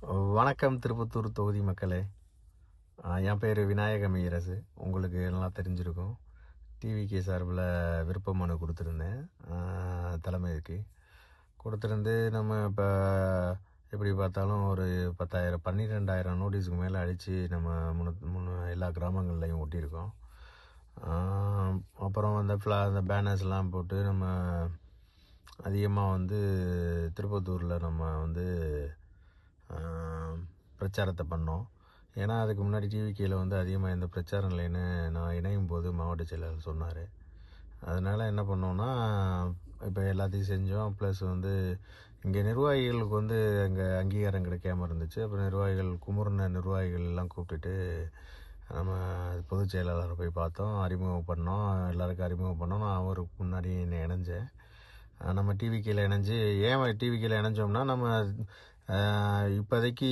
வணக்கம் திருப்பத்தூர் தொகுதி மக்களே. என் பேர் விநாயக மெய்யரசு. உங்களுக்கு நல்லா தெரிஞ்சிருக்கும். டிவிகே சார்பில் விருப்ப மனு கொடுத்துருந்தேன். தலைமைக்கு கொடுத்துருந்து நம்ம இப்போ எப்படி பார்த்தாலும் ஒரு 10,000 12,000 நோட்டீஸுக்கு மேலே அடித்து நம்ம எல்லா கிராமங்கள்லையும் ஒட்டியிருக்கோம். அப்புறம் அந்த பேனர்ஸ்லாம் போட்டு நம்ம அதிகமாக திருப்பத்தூரில் நம்ம பிரச்சாரத்தை பண்ணோம். ஏன்னா அதுக்கு முன்னாடி டிவிகேயில் அதிகமாக எந்த பிரச்சாரம் இல்லைன்னு நான் இணையும் போது மாவட்ட செயலாளர் சொன்னார். அதனால் என்ன பண்ணோன்னா, இப்போ எல்லாத்தையும் செஞ்சோம். ப்ளஸ் இங்கே நிர்வாகிகளுக்கு அங்கே அங்கீகாரம் கிடைக்காம இருந்துச்சு. அப்புறம் குமுறின நிர்வாகிகள் எல்லாம் கூப்பிட்டுட்டு நம்ம பொதுச் செயலாளரை போய் பார்த்தோம், அறிமுகம் பண்ணோம், எல்லாருக்கும் அறிமுகம் பண்ணோம். நான் அவருக்கு முன்னாடி என்னை இணைஞ்சேன். நம்ம டிவிகேயில் இணைஞ்சு ஏன் டிவிகேயில் இணைஞ்சோம்னா, நம்ம இப்போதைக்கு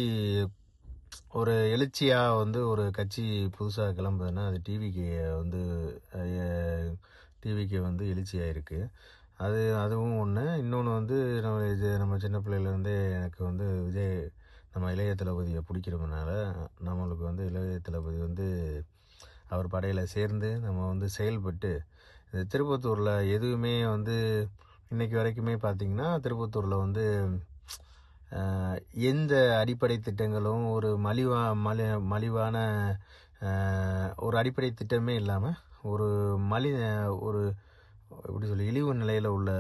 ஒரு எழுச்சியாக ஒரு கட்சி புதுசாக கிளம்புதுன்னா அது டிவிகே எழுச்சியாக இருக்குது. அதுவும் ஒன்று. இன்னொன்று நம்ம சின்ன பிள்ளையிலேருந்தே எனக்கு விஜய் நம்ம இளைய தளபதியை பிடிக்கிறதுனால நம்மளுக்கு இளைய தளபதி அவர் படையில் சேர்ந்து நம்ம செயல்பட்டு இந்த திருப்பத்தூரில் எதுவுமே இன்றைக்கி வரைக்குமே பார்த்திங்கன்னா திருப்பத்தூரில் எந்த அடிப்படை திட்டங்களும் ஒரு மலிவான ஒரு அடிப்படை திட்டமே இல்லாமல் ஒரு ஒரு எப்படி சொல்லி இழிவு நிலையில் உள்ள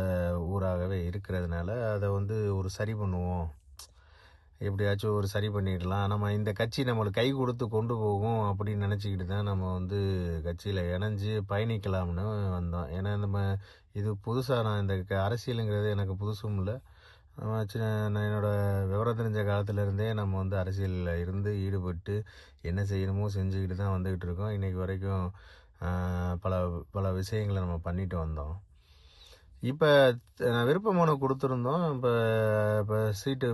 ஊராகவே இருக்கிறதுனால அதை ஒரு சரி பண்ணுவோம், எப்படியாச்சும் ஒரு சரி பண்ணிடலாம், நம்ம இந்த கட்சி நம்மளுக்கு கை கொடுத்து கொண்டு போகும் அப்படின்னு நினச்சிக்கிட்டு தான் நம்ம கட்சியில் இணைஞ்சு பயணிக்கலாம்னு வந்தோம். ஏன்னா இது புதுசாக நான் இந்த அரசியலுங்கிறது எனக்கு புதுசும் இல்லை. நான் என்னோடய விவரம் தெரிஞ்ச காலத்துலேருந்தே நம்ம அரசியலில் இருந்து ஈடுபட்டு என்ன செய்யணுமோ செஞ்சுக்கிட்டு தான் வந்துக்கிட்டு இருக்கோம். இன்றைக்கி வரைக்கும் பல பல விஷயங்களை நம்ம பண்ணிட்டு வந்தோம். இப்போ விருப்ப மனு கொடுத்துருந்தோம். இப்போ சீட்டு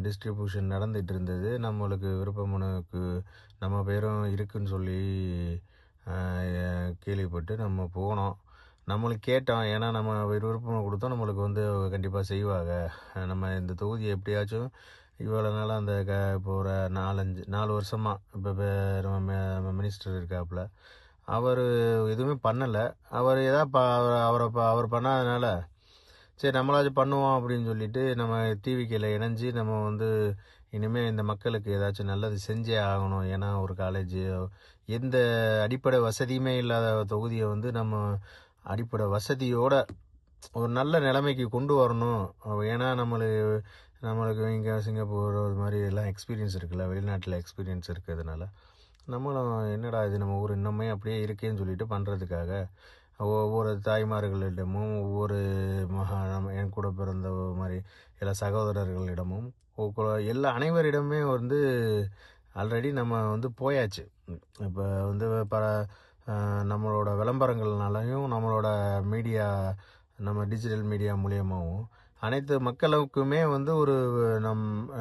டிஸ்ட்ரிபியூஷன் நடந்துகிட்டு இருந்தது. நம்மளுக்கு விருப்ப மனுக்கு நம்ம பேரும் இருக்குன்னு சொல்லி கேள்விப்பட்டு நம்ம போனோம். நம்மளுக்கு கேட்டோம். ஏன்னா நம்ம விருப்பம் கொடுத்தோம், நம்மளுக்கு கண்டிப்பாக செய்வாங்க. நம்ம இந்த தொகுதியை எப்படியாச்சும் இவ்வளோ நாளாக இப்போ ஒரு 4 வருஷமாக இப்போ நம்ம மினிஸ்டர் இருக்காப்புல, அவர் எதுவுமே பண்ணலை. அவர் அவர் பண்ணாதனால சரி நம்மளாச்சும் பண்ணுவோம் அப்படின்னு சொல்லிட்டு நம்ம டிவிகேயில் இணைஞ்சு நம்ம இனிமேல் இந்த மக்களுக்கு ஏதாச்சும் நல்லது செஞ்சே ஆகணும். ஏன்னா ஒரு காலேஜ் எந்த அடிப்படை வசதியுமே இல்லாத தொகுதியை நம்ம அடிப்படை வசதியோட ஒரு நல்ல நிலைமைக்கு கொண்டு வரணும். ஏன்னா நம்மளுக்கு இங்கே சிங்கப்பூர் அது மாதிரி எல்லாம் எக்ஸ்பீரியன்ஸ் இருக்குல்ல, வெளிநாட்டில் எக்ஸ்பீரியன்ஸ் இருக்கிறதுனால நம்மளும் என்னடா இது நம்ம ஊர் இன்னுமே அப்படியே இருக்கேன்னு சொல்லிட்டு பண்ணுறதுக்காக ஒவ்வொரு தாய்மார்களிடமும் ஒவ்வொரு என் கூட பிறந்த மாதிரி எல்லா சகோதரர்களிடமும் எல்லா அனைவரிடமே ஆல்ரெடி நம்ம போயாச்சு. இப்போ நம்மளோட விளம்பரங்கள்னாலையும் நம்மளோட மீடியா நம்ம டிஜிட்டல் மீடியா மூலியமாகவும் அனைத்து மக்களுக்குமே ஒரு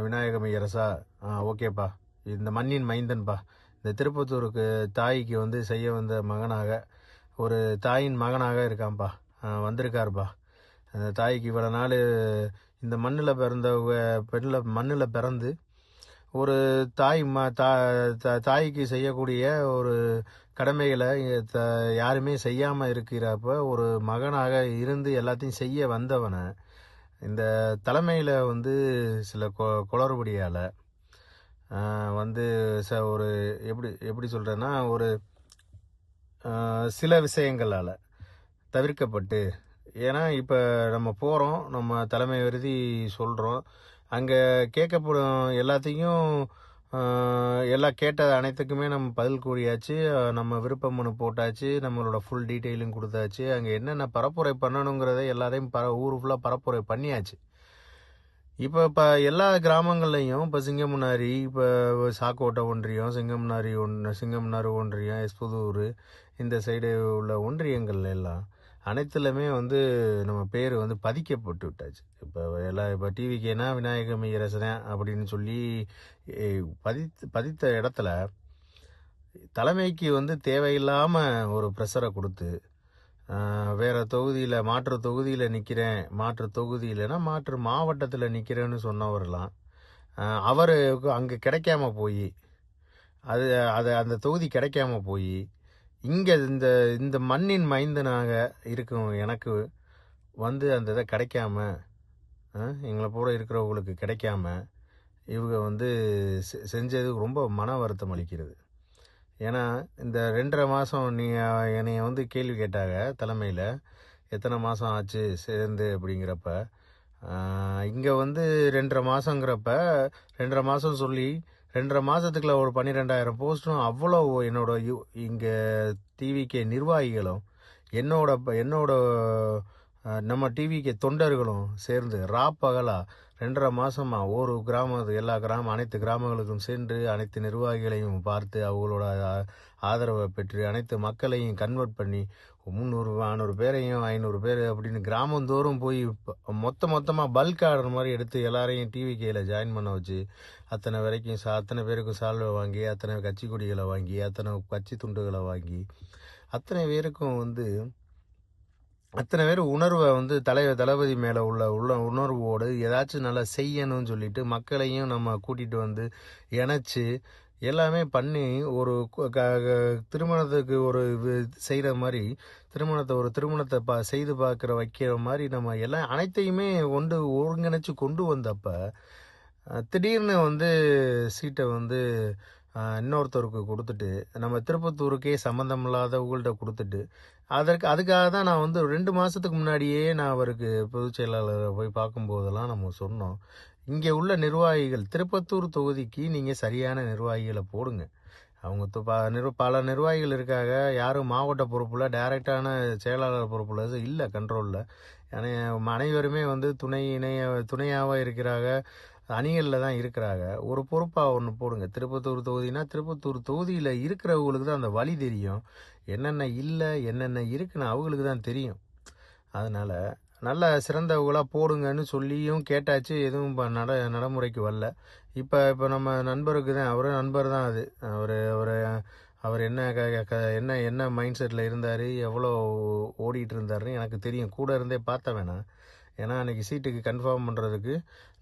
விநாயக மெய்யரசா ஓகேப்பா, இந்த மண்ணின் மைந்தன்பா, இந்த திருப்பத்தூருக்கு தாய்க்கு செய்ய வந்த மகனாக ஒரு தாயின் மகனாக இருக்கான்ப்பா, வந்திருக்காருப்பா. அந்த தாய்க்கு இவ்வளோ நாள் இந்த மண்ணில் மண்ணில் பிறந்து ஒரு தாய்க்கு செய்யக்கூடிய ஒரு கடமைகளை யாருமே செய்யாமல் இருக்கிறப்ப ஒரு மகனாக இருந்து எல்லாத்தையும் செய்ய வந்தவனை இந்த தலைமையில் சில குளறுபடியால் ஒரு எப்படி சொல்கிறேன்னா ஒரு சில விஷயங்களால் தவிர்க்கப்பட்டு, ஏன்னா இப்போ நம்ம போகிறோம், நம்ம தலைமை விருதி சொல்கிறோம், அங்கே கேட்கப்படும் எல்லாத்தையும் எல்லாம் கேட்ட அனைத்துக்குமே நம்ம பதில் கூறியாச்சு, நம்ம விருப்ப மனு போட்டாச்சு, நம்மளோட ஃபுல் டீட்டெயிலும் கொடுத்தாச்சு, அங்கே என்னென்ன பரப்புரை பண்ணணுங்கிறத எல்லாத்தையும் ஊர் ஃபுல்லாக பரப்புரை பண்ணியாச்சு. இப்போ எல்லா கிராமங்கள்லையும் இப்போ சிங்கமுனாரி, இப்போ சாக்கோட்டை ஒன்றியம், சிங்கமுனாறு ஒன்றியம், எஸ்புதூர், இந்த சைடு உள்ள ஒன்றியங்கள் எல்லாம் அனைத்துலையுமே நம்ம பேர் பதிக்கப்பட்டு விட்டாச்சு. இப்போ டிவிகேனா விநாயக மெய்யரசன் அப்படின்னு சொல்லி பதித்த இடத்துல தலைமைக்கு தேவையில்லாமல் ஒரு ப்ரெஷரை கொடுத்து வேறு தொகுதியில் மாற்று தொகுதியிலனா மாற்று மாவட்டத்தில் நிற்கிறேன்னு சொன்னவரெல்லாம் அவருக்கு அங்கே கிடைக்காம போய் அந்த தொகுதி கிடைக்காம போய் இங்கே இந்த இந்த மண்ணின் மைந்தனாக இருக்கும் எனக்கு வந்து அந்த இதை கிடைக்காம எங்களை போல இருக்கிறவங்களுக்கு கிடைக்காம இவங்க வந்து செஞ்சது ரொம்ப மன வருத்தம் அளிக்கிறது. ஏன்னா இந்த 2.5 மாதம் என்னைய வந்து கேள்வி கேட்டாங்க தலைமையில், எத்தனை மாதம் ஆச்சு சேர்ந்து அப்படிங்கிறப்ப, இங்கே வந்து 2.5 மாதங்கிறப்ப 2.5 மாதம் சொல்லி 2.5 மாதத்துக்குள்ள ஒரு 12,000 போஸ்ட்டும் அவ்வளோ என்னோட இங்கே டிவிகே நிர்வாகிகளும் என்னோட நம்ம டிவிகே தொண்டர்களும் சேர்ந்து பகலா 2.5 மாதமா அனைத்து கிராமங்களுக்கும் சென்று அனைத்து நிர்வாகிகளையும் பார்த்து அவங்களோட ஆதரவை பெற்று அனைத்து மக்களையும் கன்வெர்ட் பண்ணி 300-400 பேரையும் 500 பேர் அப்படின்னு கிராமந்தோறும் போய் மொத்தமாக பல்க் ஆர்டர் மாதிரி எடுத்து எல்லாரையும் டிவிகேயில் ஜாயின் பண்ண வச்சு அத்தனை பேருக்கும் சால்வை வாங்கி, அத்தனை கட்சி கொடிகளை வாங்கி, அத்தனை கட்சி துண்டுகளை வாங்கி, அத்தனை பேருக்கும் வந்து அத்தனை பேர் உணர்வை வந்து தளபதி மேலே உள்ள உணர்வோடு ஏதாச்சும் நல்லா செய்யணும்னு சொல்லிட்டு மக்களையும் நம்ம கூட்டிகிட்டு வந்து இணைச்சி எல்லாமே பண்ணி ஒரு திருமணத்துக்கு ஒரு செய்கிற மாதிரி திருமணத்தை செய்து வைக்கிற மாதிரி நம்ம எல்லாம் அனைத்தையுமே ஒருங்கிணைச்சு கொண்டு வந்தப்ப திடீர்னு வந்து சீட்டை வந்து இன்னொருத்தருக்கு கொடுத்துட்டு நம்ம திருப்பத்தூருக்கே சம்மந்தம் இல்லாதவங்கள்ட்ட கொடுத்துட்டு அதுக்காக தான் நான் வந்து 2 மாதத்துக்கு முன்னாடியே நான் அவருக்கு பொதுச் செயலாளரை போய் பார்க்கும்போதெல்லாம் நம்ம சொன்னோம், இங்கே உள்ள நிர்வாகிகள் திருப்பத்தூர் தொகுதிக்கு நீங்கள் சரியான நிர்வாகிகளை போடுங்க. அவங்க பல நிர்வாகிகள் இருக்காங்க, யாரும் மாவட்ட பொறுப்பில் டைரக்டான செயலாளர் பொறுப்பில் இல்லை கண்ட்ரோலில். அனைவருமே வந்து துணையாக இருக்கிறாங்க, அணிகளில் தான் இருக்கிறாங்க. ஒரு பொறுப்பாக ஒன்று போடுங்க. திருப்பத்தூர் தொகுதியில் இருக்கிறவங்களுக்கு தான் அந்த வழி தெரியும், என்னென்ன இல்லை என்னென்ன இருக்குன்னு அவங்களுக்கு தான் தெரியும். அதனால் நல்ல சிறந்தவங்களாக போடுங்கன்னு சொல்லியும் கேட்டாச்சு, எதுவும் நடைமுறைக்கு வரல. இப்போ நம்ம நண்பருக்கு தான், அவரும் நண்பர் தான், அவர் என்ன மைண்ட் செட்டில் இருந்தார், எவ்வளோ ஓடிட்டு இருந்தாருன்னு எனக்கு தெரியும், கூட இருந்தே பார்த்த வேணாம். ஏன்னா அன்றைக்கி சீட்டுக்கு கன்ஃபார்ம் பண்ணுறதுக்கு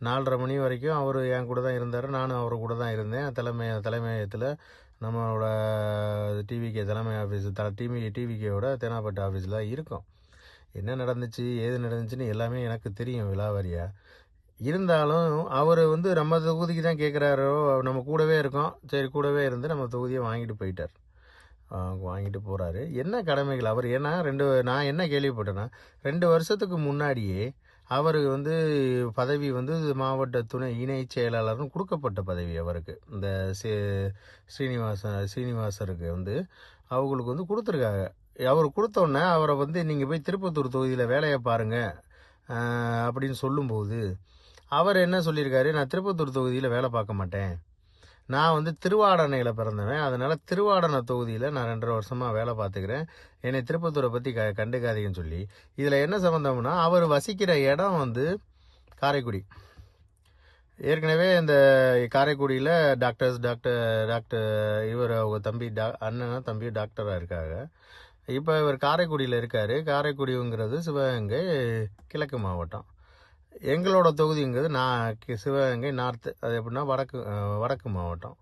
4:30 மணி வரைக்கும் அவர் என் கூட தான் இருந்தார், நானும் அவர் கூட தான் இருந்தேன். தலைமையகத்தில் நம்மளோட டிவிகே தலைமை ஆஃபீஸ் டிவிகேவோட தேனாப்பட்டு ஆஃபீஸில் தான் இருக்கும். என்ன நடந்துச்சு ஏது நடந்துச்சுன்னு எல்லாமே எனக்கு தெரியும் விலாவாரியாக. இருந்தாலும் அவர் வந்து நம்ம தொகுதிக்கு தான் கேட்குறாரோ, நம்ம கூடவே இருக்கோம், சரி கூடவே இருந்து நம்ம தொகுதியை வாங்கிட்டு போகிறாரு. என்ன கடமைகள் அவர், ஏன்னா நான் என்ன கேள்விப்பட்டேன்னா 2 வருஷத்துக்கு முன்னாடியே அவருக்கு வந்து பதவி வந்து மாவட்ட துணை இணை செயலாளர்னு கொடுக்கப்பட்ட பதவி அவருக்கு. இந்த ஸ்ரீனிவாசருக்கு வந்து அவங்களுக்கு வந்து கொடுத்துருக்காங்க. அவர் கொடுத்தோன்னே அவரை வந்து நீங்கள் போய் திருப்பத்தூர் தொகுதியில் வேலையை பாருங்கள் அப்படின்னு சொல்லும்போது அவர் என்ன சொல்லியிருக்காரு, நான் திருப்பத்தூர் தொகுதியில் வேலை பார்க்க மாட்டேன், நான் வந்து திருவாடனையில் பிறந்தவன், அதனால் திருவாடனை தொகுதியில் நான் 2.5 வருஷமாக வேலை பார்த்துக்கிறேன், என்னை திருப்பத்தூரை பற்றி கண்டுக்காதீங்கன்னு சொல்லி. இதில் என்ன சம்மந்தம்னா அவர் வசிக்கிற இடம் வந்து காரைக்குடி. ஏற்கனவே இந்த காரைக்குடியில் டாக்டர் இவர் அவங்க தம்பி டாக்டராக இருக்காங்க. இப்போ இவர் காரைக்குடியில் இருக்கார். காரைக்குடிங்கிறது சிவகங்கை கிழக்கு மாவட்டம். எங்களோட தொகுதிங்கிறது சிவகங்கை நார்த்து, அது எப்படின்னா வடக்கு மாவட்டம்.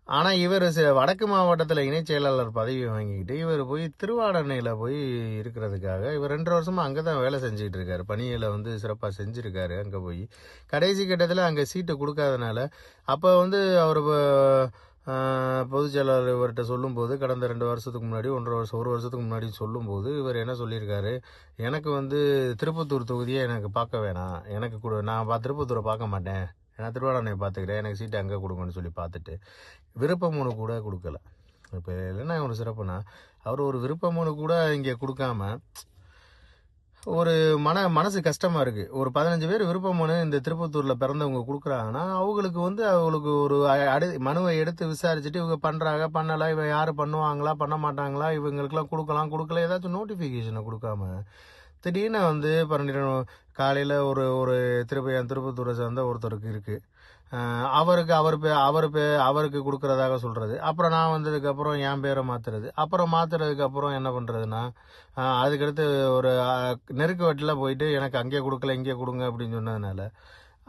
ஆனால் இவர் வடக்கு மாவட்டத்தில் இணைச் செயலாளர் பதவி வாங்கிக்கிட்டு இவர் போய் திருவாடனையில் போய் இருக்கிறதுக்காக இவர் 2 வருஷமாக அங்கே தான் வேலை செஞ்சுக்கிட்டு இருக்காரு. பணியில் வந்து சிறப்பாக செஞ்சுருக்காரு. அங்கே போய் கடைசி கட்டத்தில் அங்கே சீட்டு கொடுக்காதனால அப்போ வந்து அவர் பொதுச் செயலாளர் இவர்கிட்ட சொல்லும்போது கடந்த 2 வருஷத்துக்கு முன்னாடி 1 வருஷத்துக்கு முன்னாடி சொல்லும்போது இவர் என்ன சொல்லியிருக்காரு, எனக்கு வந்து திருப்பத்தூர் தொகுதியை எனக்கு பார்க்க வேணாம், நான் திருப்பத்தூரை பார்க்க மாட்டேன், நான் திருவாடனையை பார்த்துக்கிறேன், எனக்கு சீட்டு அங்கே கொடுங்கன்னு சொல்லி பார்த்துட்டு விருப்ப மனு கூட கொடுக்கல. இப்போ என்ன ஒரு சிறப்புனா அவர் ஒரு விருப்ப மனு கூட இங்கே கொடுக்காம ஒரு மனசு கஷ்டமாக இருக்குது. ஒரு 15 பேர் விருப்ப மனு இந்த திருப்பத்தூரில் பிறந்தவங்க கொடுக்குறாங்கன்னா அவங்களுக்கு ஒரு மனுவை எடுத்து விசாரிச்சுட்டு இவங்க பண்ணுறாங்க பண்ணலை, இவங்க யார் பண்ணுவாங்களா பண்ண மாட்டாங்களா, இவங்களுக்கெல்லாம் கொடுக்கல, ஏதாச்சும் நோட்டிஃபிகேஷனை கொடுக்காம திடீர்னு வந்து காலையில் ஒரு ஒரு திருப்பத்தூரை சேர்ந்த ஒருத்தருக்கு இருக்குது. அவருக்கு கொடுக்கறதாக சொல்கிறது. அப்புறம் நான் வந்ததுக்கப்புறம் என் பேரை மாற்றுறது. அப்புறம் மாற்றுறதுக்கப்புறம் என்ன பண்ணுறதுன்னா, அதுக்கடுத்து ஒரு நெருக்கு வெட்டில் போயிட்டு எனக்கு அங்கே கொடுக்கல இங்கே கொடுங்க அப்படின்னு சொன்னதுனால,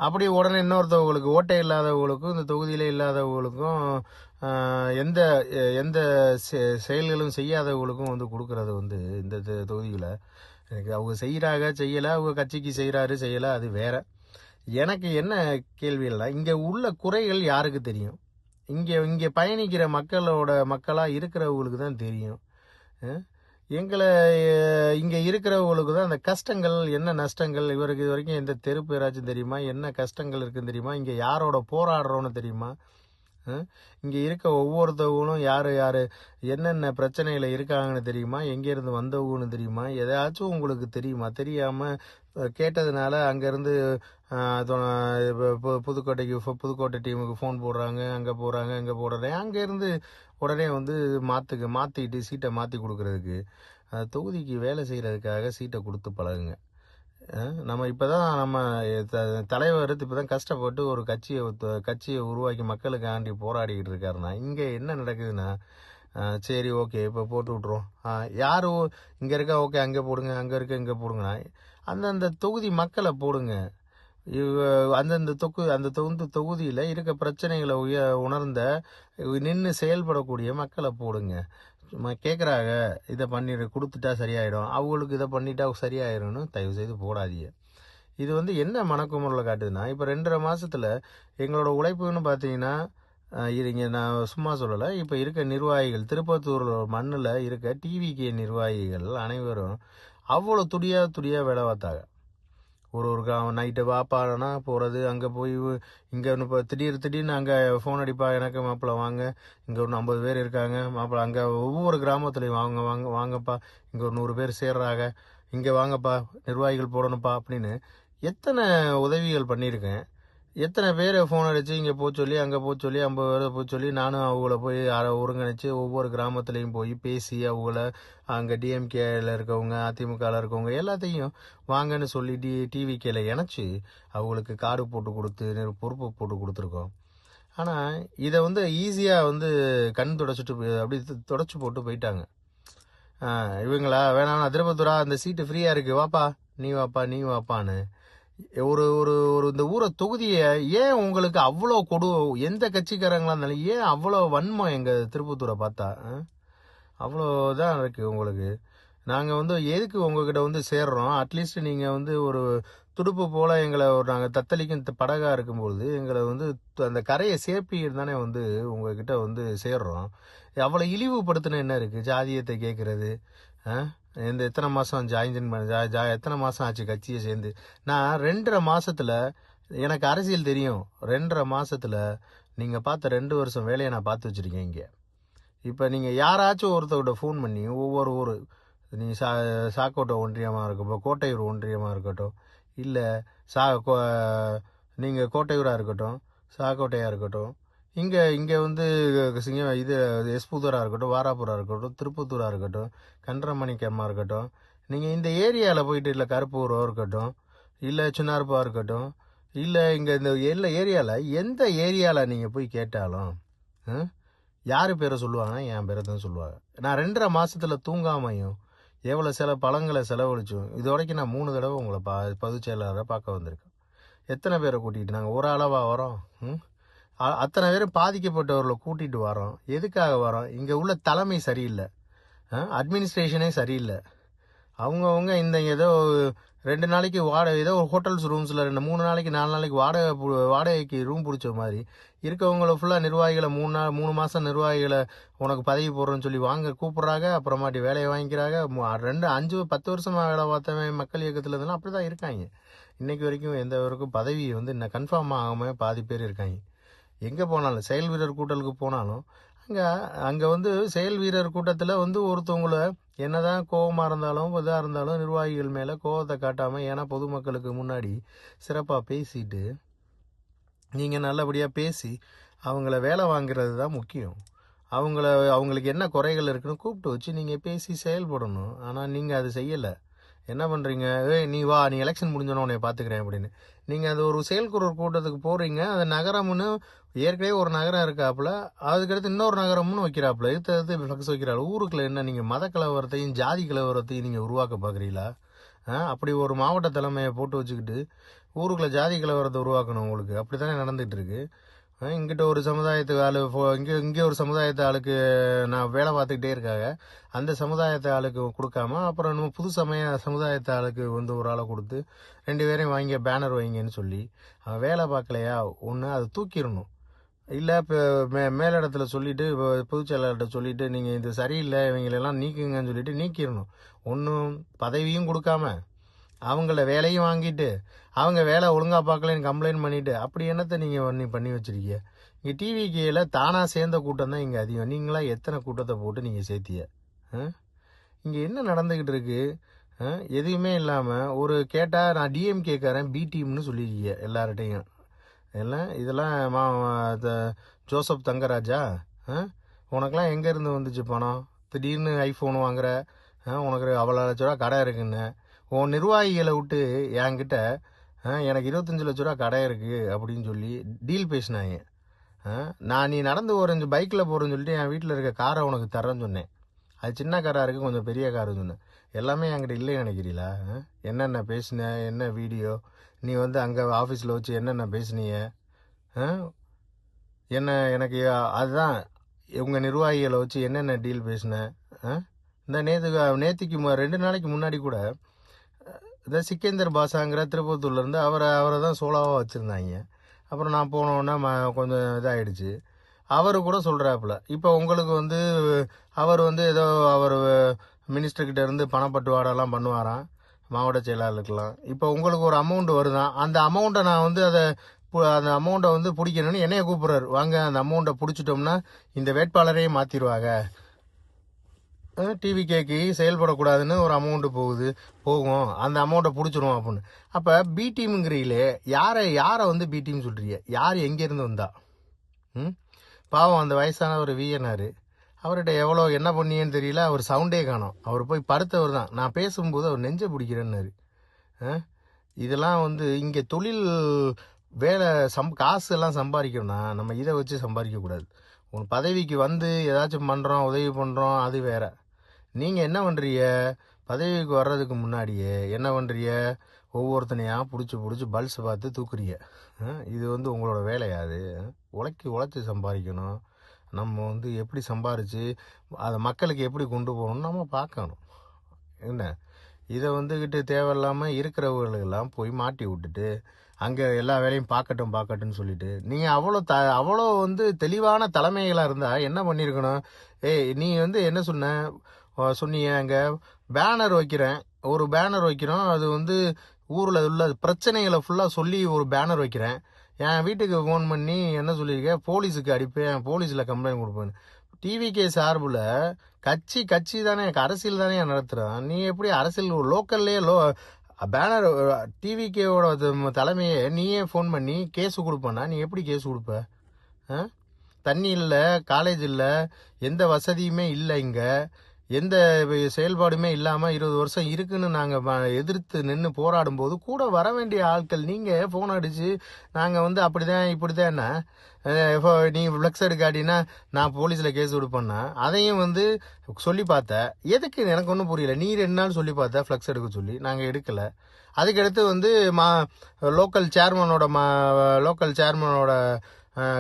அப்படி உடனே இன்னொருத்தவங்களுக்கு ஓட்டை இல்லாதவங்களுக்கும் இந்த தொகுதியில் இல்லாதவங்களுக்கும் எந்த எந்த செயல்களும் செய்யாதவங்களுக்கும் வந்து கொடுக்கறது வந்து இந்த தொகுதியில் எனக்கு அவங்க செய்கிறாங்க செய்யலை, அவங்க கட்சிக்கு செய்யலை, அது வேற. எனக்கு என்ன கேள்விகள்னா, இங்கே உள்ள குறைகள் யாருக்கு தெரியும்? இங்கே பயணிக்கிற மக்களாக இருக்கிறவங்களுக்கு தான் தெரியும். எங்களை இங்கே இருக்கிறவங்களுக்கு தான் அந்த கஷ்டங்கள் என்ன நஷ்டங்கள், இவருக்கு இது வரைக்கும் எந்த தெரு பேராச்சும் தெரியுமா? என்ன கஷ்டங்கள் இருக்குன்னு தெரியுமா? இங்கே யாரோட போராடுறோன்னு தெரியுமா? இங்கே இருக்க ஒவ்வொருத்தவங்களும் யார் என்னென்ன பிரச்சனையில் இருக்காங்கன்னு தெரியுமா? எங்கேருந்து வந்தவங்கன்னு தெரியுமா? எதாச்சும் உங்களுக்கு தெரியுமா? தெரியாமல் கேட்டதுனால அங்கேருந்து புதுக்கோட்டை டீமுக்கு ஃபோன் போடுறாங்க, அங்கே போகிறாங்க, இங்கே போடுறேன், அங்கேருந்து உடனே வந்து மாற்றிக்கிட்டு சீட்டை மாற்றி கொடுக்குறதுக்கு, தொகுதிக்கு வேலை செய்கிறதுக்காக சீட்டை கொடுத்து பழகுங்க. நம்ம இப்போதான் தலைவர் இப்போதான் கஷ்டப்பட்டு ஒரு கட்சியை உருவாக்கி மக்களுக்காண்டி போராடிக்கிட்டு இருக்காருன்னா, இங்கே என்ன நடக்குதுன்னா, சரி ஓகே இப்போ போட்டு விட்ருவோம், யார் இங்கே இருக்கா ஓகே அங்கே போடுங்க, அங்கே இருக்க இங்கே போடுங்கண்ணா, அந்தந்த தொகுதி மக்களை போடுங்க. அந்தந்த தொகுதியில் இருக்க பிரச்சனைகளை உணர்ந்த நின்று செயல்படக்கூடிய மக்களை போடுங்க. கேட்குறாங்க இதை கொடுத்துட்டா சரியாயிடும், அவங்களுக்கு இதை பண்ணிட்டா சரியாயிடும்னு தயவு செய்து போடாதீங்க. இது வந்து என்ன மனக்குமுறையில் காட்டுதுன்னா, இப்போ 2.5 மாதத்தில் எங்களோட உழைப்புன்னு பார்த்தீங்கன்னா, இருங்க நான் சும்மா சொல்லலை, இப்போ இருக்க நிர்வாகிகள் திருப்பத்தூர் மண்ணில் இருக்க டிவிகே நிர்வாகிகள் அனைவரும் அவ்வளோ துடியாக வேலை பார்த்தாங்க. ஒரு நைட்டு வாப்பானா போகிறது, அங்கே போய் இங்கே இப்போ திடீர்னு அங்கே ஃபோன் அடிப்பா, எனக்கு மாப்பிள்ளை வாங்க, இங்கே ஒரு 50 பேர் இருக்காங்க மாப்பிள்ளை, அங்கே ஒவ்வொரு கிராமத்துலையும் வாங்கப்பா, இங்கே ஒரு 100 பேர் சேர்றாங்க, இங்கே வாங்கப்பா நிர்வாகிகள் போடணுப்பா அப்படின்னு எத்தனை உதவிகள் பண்ணியிருக்கேன். எத்தனை பேரை ஃபோன் அடித்து இங்கே போக சொல்லி அங்கே போக சொல்லி 50 பேரை போக சொல்லி நானும் அவங்கள போய் ஒருங்கிணைச்சு ஒவ்வொரு கிராமத்துலேயும் போய் பேசி அவங்கள அங்கே டிஎம்கேல இருக்கவங்க அதிமுகவில் இருக்கவங்க எல்லாத்தையும் வாங்கன்னு சொல்லி டிவிகேல இணைச்சி அவங்களுக்கு கார்டு போட்டு கொடுத்து பொறுப்பு போட்டு கொடுத்துருக்கோம். ஆனால் இதை வந்து ஈஸியாக வந்து கண் தொடச்சிட்டு அப்படி தொடச்சி போட்டு போயிட்டாங்க. இவங்களா வேணாம் திருப்பத்தூரா அந்த சீட்டு ஃப்ரீயாக இருக்குது, வாப்பா நீ வாப்பான்னு ஒரு ஒரு ஒரு இந்த தொகுதியை ஏன் உங்களுக்கு அவ்வளோ எந்த கட்சிக்காரங்களா இருந்தாலும் ஏன் அவ்வளோ வன்மம் எங்கள் திருப்பத்தூரை பார்த்தா? அவ்வளோதான் இருக்கு உங்களுக்கு. நாங்கள் வந்து எதுக்கு உங்ககிட்ட வந்து சேர்றோம், அட்லீஸ்ட் நீங்கள் வந்து ஒரு துடுப்பு போல் எங்களை நாங்கள் தத்தளிக்கும் படகாக இருக்கும்போது எங்களை வந்து அந்த கரையை சேர்ப்பிக்கிட்டு தானே வந்து உங்ககிட்ட வந்து சேர்றோம். அவ்வளோ இழிவுபடுத்தின என்ன இருக்குது? ஜாதியத்தை கேட்குறது, எத்தனை மாதம் எத்தனை மாதம் ஆச்சு கட்சியை சேர்ந்து? நான் 2.5 மாதத்தில் எனக்கு அரசியல் தெரியும். 2.5 மாதத்தில் நீங்கள் பார்த்த 2 வருஷம் வேலையை நான் பார்த்து வச்சுருக்கேன் இங்கே. இப்போ நீங்கள் யாராச்சும் ஒருத்தர்கிட்ட ஃபோன் பண்ணி ஒவ்வொரு ஊர், நீங்கள் சாக்கோட்டை ஒன்றியமாக இருக்கட்டும், கோட்டையூர் ஒன்றியமாக இருக்கட்டும், இல்லை நீங்கள் கோட்டையூராக இருக்கட்டும், சாக்கோட்டையாக இருக்கட்டும், இங்கே வந்து இது எஸ்புதூராக இருக்கட்டும், வாராப்பூராக இருக்கட்டும், திருப்பத்தூராக இருக்கட்டும், கன்றமணிக்கம்மா இருக்கட்டும், நீங்கள் இந்த ஏரியாவில் போயிட்டு இல்லை கருப்பூராக இருக்கட்டும், இல்லை சின்னார்பாக இருக்கட்டும், இல்லை இங்கே இந்த எல்லா ஏரியாவில் எந்த ஏரியாவில் நீங்கள் போய் கேட்டாலும் யார் பேரை சொல்லுவாங்கன்னா என் பேரை தான் சொல்லுவாங்க. நான் 2.5 மாதத்தில் தூங்காமையும் எவ்வளோ பழங்களை செலவழிச்சோம். இது வரைக்கும் நான் 3 தடவை உங்களை பொதுச் செயலாளரை பார்க்க வந்திருக்கேன். எத்தனை பேரை கூட்டிகிட்டு நாங்கள் ஒரு அளவாக வரோம்? அத்தனை பேரும் பாதிக்கப்பட்டவர்களை கூட்டிகிட்டு வரோம். எதுக்காக வரோம்? இங்கே உள்ள தலைமை சரியில்லை, அட்மினிஸ்ட்ரேஷனே சரியில்லை. அவங்கவுங்க இந்த ஏதோ 2 நாளைக்கு ஏதோ ஹோட்டல்ஸ் ரூம்ஸில் 3 நாளைக்கு 4 நாளைக்கு வாடகைக்கு ரூம் பிடிச்ச மாதிரி இருக்கவங்கள ஃபுல்லாக நிர்வாகிகளை 3 மாதம் நிர்வாகிகளை உனக்கு பதவி போடுறோன்னு சொல்லி கூப்பிட்றாங்க. அப்புறமாட்டி வேலையை வாங்கிக்கிறாங்க. 2, 5, 10 வருஷமாக வேலை பார்த்தவன் மக்கள் இயக்கத்தில் இருந்தாலும் அப்படி தான் இருக்காங்க. இன்னைக்கு வரைக்கும் எந்த வரைக்கும் பதவி வந்து இன்னும் கன்ஃபார்ம் ஆகாமல் பாதி பேர் இருக்காங்க. எங்கே போனாலும் செயல் வீரர் கூட்டலுக்கு போனாலும் அங்கே வந்து செயல் வீரர் கூட்டத்தில் வந்து ஒருத்தவங்களை என்னதான் கோபமாக இருந்தாலும் இதாக இருந்தாலும் நிர்வாகிகள் மேலே கோபத்தை காட்டாமல், ஏன்னா பொதுமக்களுக்கு முன்னாடி சிறப்பாக பேசிட்டு நீங்கள் நல்லபடியாக பேசி அவங்கள வேலை வாங்குறது தான் முக்கியம். அவங்களுக்கு என்ன குறைகள் இருக்குன்னு கூப்பிட்டு வச்சு நீங்கள் பேசி செயல்படணும். ஆனால் நீங்கள் அது செய்யலை. என்ன பண்ணுறீங்க, நீ வா, நீ எலெக்ஷன் முடிஞ்சோன்னு உன்னை பார்த்துக்கிறேன் அப்படின்னு. நீங்கள் அது ஒரு செயல்குறர் கூட்டத்துக்கு போகிறீங்க, அது நகரம்னு ஏற்கனவே ஒரு நகரம் இருக்காப்புல, அதுக்கடுத்து இன்னொரு நகரம்னு வைக்கிறாப்புல, இது ஃப்ளக்ஸ் வைக்கிறாள். ஊருக்குள்ள என்ன நீங்கள் மத கலவரத்தையும் ஜாதி கலவரத்தையும் நீங்கள் உருவாக்க பார்க்குறீங்களா? அப்படி ஒரு மாவட்ட தலைமையை போட்டு வச்சுக்கிட்டு ஊருக்குள்ள ஜாதி கலவரத்தை உருவாக்கணும் உங்களுக்கு. அப்படி தானே நடந்துகிட்டு இருக்கு. இங்கிட்ட ஒரு சமுதாயத்துக்கு ஆளு இங்கே ஒரு சமுதாயத்து ஆளுக்கு நான் வேலை பார்த்துக்கிட்டே இருக்காங்க. அந்த சமுதாயத்து ஆளுக்கு கொடுக்காம அப்புறம் நம்ம புது சமுதாயத்து ஆளுக்கு வந்து ஒரு ஆளை கொடுத்து 2 பேரையும் வாங்கி பேனர் வைங்கன்னு சொல்லி அவன் வேலை பார்க்கலையா ஒன்று அதை தூக்கிடணும். இல்லை இப்போ மேலிடத்துல சொல்லிட்டு பொதுச் செயலாளர்கிட்ட சொல்லிட்டு நீங்கள் இது சரியில்லை இவங்களெல்லாம் நீக்குங்கன்னு சொல்லிட்டு நீக்கிடணும். ஒன்றும் பதவியும் கொடுக்காம அவங்கள வேலையும் வாங்கிட்டு அவங்க வேலை ஒழுங்காக பார்க்கலன்னு கம்ப்ளைண்ட் பண்ணிட்டு அப்படி என்னத்தை நீங்கள் பண்ணி வச்சிருக்கீங்க. இங்கே டிவிகேயில் தானாக சேர்ந்த கூட்டம் தான் இங்கே அதிகம். நீங்களா எத்தனை கூட்டத்தை போட்டு நீங்கள் சேர்த்திய? இங்கே என்ன நடந்துக்கிட்டு இருக்கு? எதுவுமே இல்லாமல் ஒரு கேட்டால் நான் டிஎம்கேக்காரன் பி டீம்னு சொல்லியிருக்கீங்க எல்லார்ட்டையும். இதெல்லாம் ஜோசப் தங்கராஜா, உனக்கெல்லாம் எங்கேருந்து வந்துச்சு பணம்? திடீர்னு ஐஃபோன் வாங்குற, உனக்கு அவ்வளோ லட்ச ரூபா கடை இருக்குன்னு உன் நிர்வாகிகளை விட்டு என்கிட்ட எனக்கு 25 லட்ச ரூபா கடை இருக்குது அப்படின்னு சொல்லி டீல் பேசினாங்க. நான் நீ நடந்து போகிறேன் பைக்கில் போகிறேன்னு சொல்லிட்டு என் வீட்டில் இருக்க காரை உனக்கு தரேன்னு சொன்னேன். அது சின்ன காராக இருக்குது, கொஞ்சம் பெரிய காருன்னு சொன்னேன். எல்லாமே என்கிட்ட இல்லைன்னு நினைக்கிறீங்களா? என்னென்ன பேசின, என்ன வீடியோ நீ வந்து அங்கே ஆஃபீஸில் வச்சு என்னென்ன பேசுனீங்க? என்ன எனக்கு அதுதான் உங்கள் நிர்வாகிகளை வச்சு என்னென்ன டீல் பேசினேன்? இந்த நேற்றுக்கு 2 நாளைக்கு முன்னாடி கூட இந்த சிக்கேந்தர் பாஷாங்கிற திருப்பத்தூர்லேருந்து அவரை தான் சோலாவாக வச்சுருந்தாங்க. அப்புறம் நான் போனோன்னா கொஞ்சம் இதாகிடுச்சு. அவர் கூட சொல்கிறாப்புல இப்போ உங்களுக்கு வந்து அவர் வந்து ஏதோ அவர் மினிஸ்டர்கிட்ட இருந்து பணப்பட்டுவாடெல்லாம் பண்ணுவாராம் மாவட்ட செயலாளருக்கெல்லாம். இப்போ உங்களுக்கு ஒரு அமௌண்ட் வருதான், அந்த அமௌண்ட்டை நான் வந்து அந்த அமௌண்ட்டை வந்து பிடிக்கணும்னு என்னைய கூப்பிட்றாரு. வாங்க அந்த அமௌண்ட்டை பிடிச்சிட்டோம்னா இந்த வேட்பாளரையே மாற்றிடுவாங்க, டிவிகேக்கு செயல்படக்கூடாதுன்னு ஒரு அமௌண்ட்டு போகும், அந்த அமௌண்ட்டை பிடிச்சிரும் அப்படின்னு. அப்போ பி டீமுங்கிறீங்களே, யாரை வந்து பி டீம் சொல்கிறீங்க? யார் எங்கேருந்து வந்தா? பாவம் அந்த வயசானவர் விஎன்ஆர், அவர்கிட்ட எவ்வளோ என்ன பண்ணியேன்னு தெரியல, அவர் சவுண்டே காணோம். அவர் போய் படுத்தவர் தான். நான் பேசும்போது அவர் நெஞ்ச பிடிக்கிறேன்னாரு. இதெல்லாம் வந்து இங்கே தொழில் வேலை காசு எல்லாம் சம்பாதிக்கணும்னா நம்ம இதை வச்சு சம்பாதிக்கக்கூடாது. உன் பதவிக்கு வந்து ஏதாச்சும் பண்ணுறோம், உதவி பண்ணுறோம், அது வேற. நீங்கள் என்ன பண்ணுறீங்க? பதவிக்கு வர்றதுக்கு முன்னாடியே என்ன பண்ணுறீங்க? ஒவ்வொருத்தனையாக பிடிச்சி பல்ஸ் பார்த்து தூக்குறீங்க. இது வந்து உங்களோட வேலையாது. உழைச்சி சம்பாதிக்கணும். நம்ம வந்து எப்படி சம்பாரித்து அதை மக்களுக்கு எப்படி கொண்டு போகணும்னு நம்ம பார்க்கணும். என்ன இதை வந்துக்கிட்டு தேவையில்லாமல் இருக்கிறவர்களுக்கெல்லாம் போய் மாட்டி விட்டுட்டு அங்கே எல்லா வேலையும் பார்க்கட்டும்னு சொல்லிட்டு நீங்கள் அவ்வளோ வந்து தெளிவான தலைமைகளாக இருந்தால் என்ன பண்ணியிருக்கணும்? நீ வந்து என்ன சொன்னீங்க? அங்கே பேனர் வைக்கிறேன், ஒரு பேனர் வைக்கிறோம், அது வந்து ஊரில் உள்ள பிரச்சனைகளை ஃபுல்லாக சொல்லி ஒரு பேனர் வைக்கிறேன். என் வீட்டுக்கு ஃபோன் பண்ணி என்ன சொல்லியிருக்கேன்? போலீஸுக்கு அடிப்பேன், போலீஸில் கம்ப்ளைண்ட் கொடுப்பேன். டிவிகே சார்பில் கட்சி தானே, அரசியல் தானே நடத்துகிறோம். நீ எப்படி அரசியல் லோக்கல்லையே பேனர் டிவிகேவோட தலைமையே நீயே ஃபோன் பண்ணி கேஸு கொடுப்பேன்னா நீ எப்படி கேஸு கொடுப்ப? தண்ணி இல்லை, காலேஜ் இல்லை, எந்த வசதியுமே இல்லை, இங்கே எந்த செயல்பாடுமே இல்லாமல் 20 வருஷம் இருக்குன்னு நாங்கள் எதிர்த்து நின்று போராடும் போது கூட வர வேண்டிய ஆட்கள் நீங்கள் ஃபோன் அடித்து நாங்கள் வந்து அப்படிதான் இப்படிதான் என்ன நீ ஃப்ளெக்ஸ் எடுக்காட்டினா நான் போலீஸில் கேஸ் கொடுப்பேன்னா அதையும் வந்து சொல்லி பார்த்தேன். எதுக்கு எனக்கு ஒன்றும் புரியல. நீ 2 நாள் சொல்லி பார்த்தா ஃப்ளெக்ஸ் எடுக்க சொல்லி நாங்கள் எடுக்கலை. அதுக்கடுத்து வந்து லோக்கல் சேர்மனோட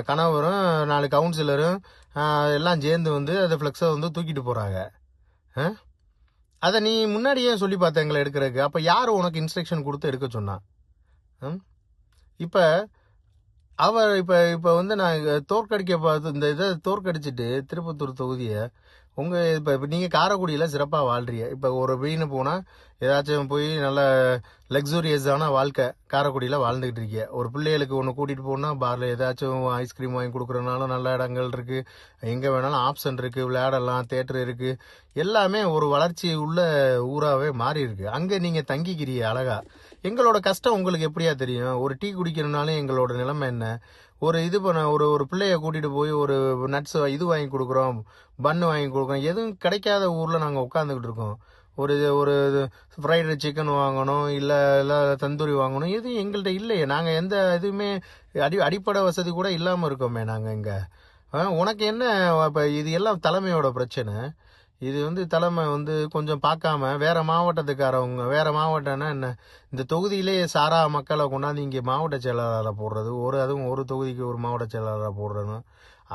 கணவரும் 4 கவுன்சிலரும் எல்லாம் சேர்ந்து வந்து அந்த ஃப்ளெக்ஸை வந்து தூக்கிட்டு போகிறாங்க. அதை நீ முன்னாடியே சொல்லி பார்த்த எங்களை எடுக்கிறதுக்கு. அப்போ யார் உனக்கு இன்ஸ்ட்ரக்ஷன் கொடுத்து எடுக்க சொன்னான்? இப்போ அவர் இப்போ வந்து நான் தோற்கடிக்க பார்த்து இந்த இதை தோற்கடிச்சிட்டு திருப்பத்தூர் தொகுதியை இப்போ நீங்கள் காரைக்குடியில் சிறப்பாக வாழ்றீங்க. இப்போ ஒரு வீணு போனால் ஏதாச்சும் போய் நல்ல லக்ஸூரியஸான வாழ்க்கை காரைக்குடியில் வாழ்ந்துக்கிட்டு இருக்கீங்க. ஒரு பிள்ளைகளுக்கு ஒன்று கூட்டிகிட்டு போனால் பாரில் ஏதாச்சும் ஐஸ்கிரீம் வாங்கி கொடுக்குறதுனாலும் நல்ல இடங்கள் இருக்குது, எங்கே வேணாலும் ஆப்ஷன் இருக்குது, விளையாடலாம், தேட்டர் இருக்குது, எல்லாமே ஒரு வளர்ச்சி உள்ள ஊராகவே மாறி இருக்கு. அங்கே நீங்கள் தங்கிக்கிறீங்க அழகா. எங்களோட கஷ்டம் உங்களுக்கு எப்படியா தெரியும்? ஒரு டீ குடிக்கணும்னாலும் எங்களோட நிலைமை என்ன? ஒரு பிள்ளைய கூட்டிட்டு போய் ஒரு நட்ஸ் இது வாங்கி கொடுக்குறோம், பன்னு வாங்கி கொடுக்குறோம், எதுவும் கிடைக்காத ஊர்ல நாங்கள் உட்காந்துக்கிட்டு இருக்கோம். ஒரு ஒரு ஃப்ரைடு சிக்கன் வாங்கணும், இல்லை தந்தூரி வாங்கணும், எதுவும் எங்கள்கிட்ட இல்லையே. நாங்கள் எந்த இதுவுமே அடிப்படை வசதி கூட இல்லாமல் இருக்கோமே நாங்கள் இங்கே. உனக்கு என்ன இப்போ இது எல்லாம் தலைமையோட பிரச்சனை. இது தலைமை கொஞ்சம் பார்க்காம வேற மாவட்டத்துக்காரவங்க, வேற மாவட்டம்னா என்ன, இந்த தொகுதியிலேயே சாரா மக்களை கொண்டாந்து இங்கே மாவட்ட செயலாளரை போடுறது, அதுவும் ஒரு தொகுதிக்கு ஒரு மாவட்ட செயலாளரை போடுறது,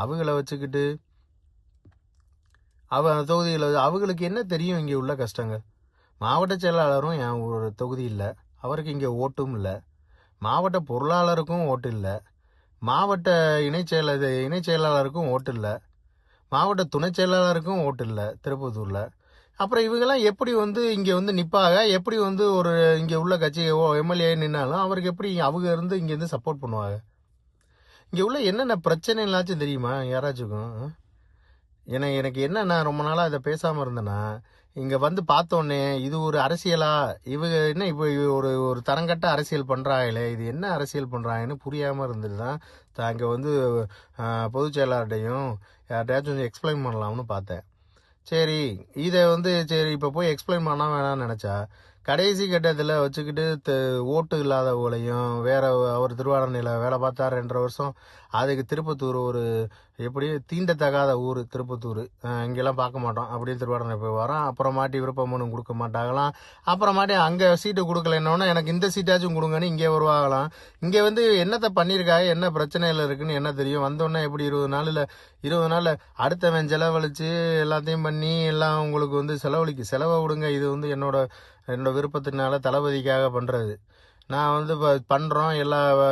அவங்கள வச்சுக்கிட்டு அந்த தொகுதியில் அவங்களுக்கு என்ன தெரியும் இங்கே உள்ள கஷ்டங்கள். மாவட்ட செயலாளரும் என் ஒரு தொகுதி இல்லை, அவருக்கு இங்கே ஓட்டும் இல்லை. மாவட்ட பொருளாளருக்கும் ஓட்டு இல்லை. மாவட்ட இணைச் செயலாளருக்கும் ஓட்டு இல்லை. மாவட்ட துணை செயலாளருக்கும் ஓட்டு இல்லை திருப்பத்தூரில். அப்புறம் இவங்கெல்லாம் எப்படி இங்கே நிற்பாங்க, எப்படி ஒரு இங்கே உள்ள கட்சி எம்எல்ஏ நின்னாலும் அவருக்கு எப்படி அவங்க இங்கேருந்து சப்போர்ட் பண்ணுவாங்க. இங்கே உள்ள என்னென்ன பிரச்சனைலாச்சும் தெரியுமா யாராச்சுக்கும்? எனக்கு என்னன்னா, ரொம்ப நாளாக இதை பேசாமல் இருந்தேன்னா, இங்கே பார்த்தோன்னே இது ஒரு அரசியலா, இவங்க என்ன இப்போ ஒரு தரங்கட்ட அரசியல் பண்ணுறாங்களே, இது என்ன அரசியல் பண்ணுறாங்கன்னு புரியாமல் இருந்தது தான் அங்கே பொதுச் செயலாளர்கிட்டையும் யார்கிட்டயாச்சும் எக்ஸ்பிளைன் பண்ணலாம்னு பார்த்தேன். சரி இதை சரி இப்போ போய் எக்ஸ்பிளைன் பண்ண வேணாம்னு நினச்சா, கடைசி கட்டத்தில் வச்சுக்கிட்டு ஓட்டு இல்லாதவங்களையும் வேற அவர் திருவாரணையில் வேலை பார்த்தார் 2.5 வருஷம். அதுக்கு திருப்பத்தூர் ஒரு எப்படி தீண்டத்தகாத ஊர் திருப்பத்தூர், இங்கெல்லாம் பார்க்க மாட்டோம் அப்படின்னு திருவாரூரை போய் வரோம். அப்புறமாட்டி விருப்ப மனு கொடுக்க மாட்டாங்களாம். அப்புறமாட்டி அங்கே சீட்டு கொடுக்கலன்னொன்னே எனக்கு இந்த சீட்டாச்சும் கொடுங்கன்னு இங்கே வருவாங்களாம். இங்கே என்னத்தை பண்ணியிருக்காங்க, என்ன பிரச்சனையில் இருக்குன்னு என்ன தெரியும். வந்தோடனே எப்படி 20 நாளில் அடுத்தவன் செலவழித்து எல்லாத்தையும் பண்ணி எல்லாம் உங்களுக்கு செலவை விடுங்க. இது என்னோட விருப்பத்தினால தளபதிக்காக பண்ணுறது. நான் இப்போ பண்ணுறோம்,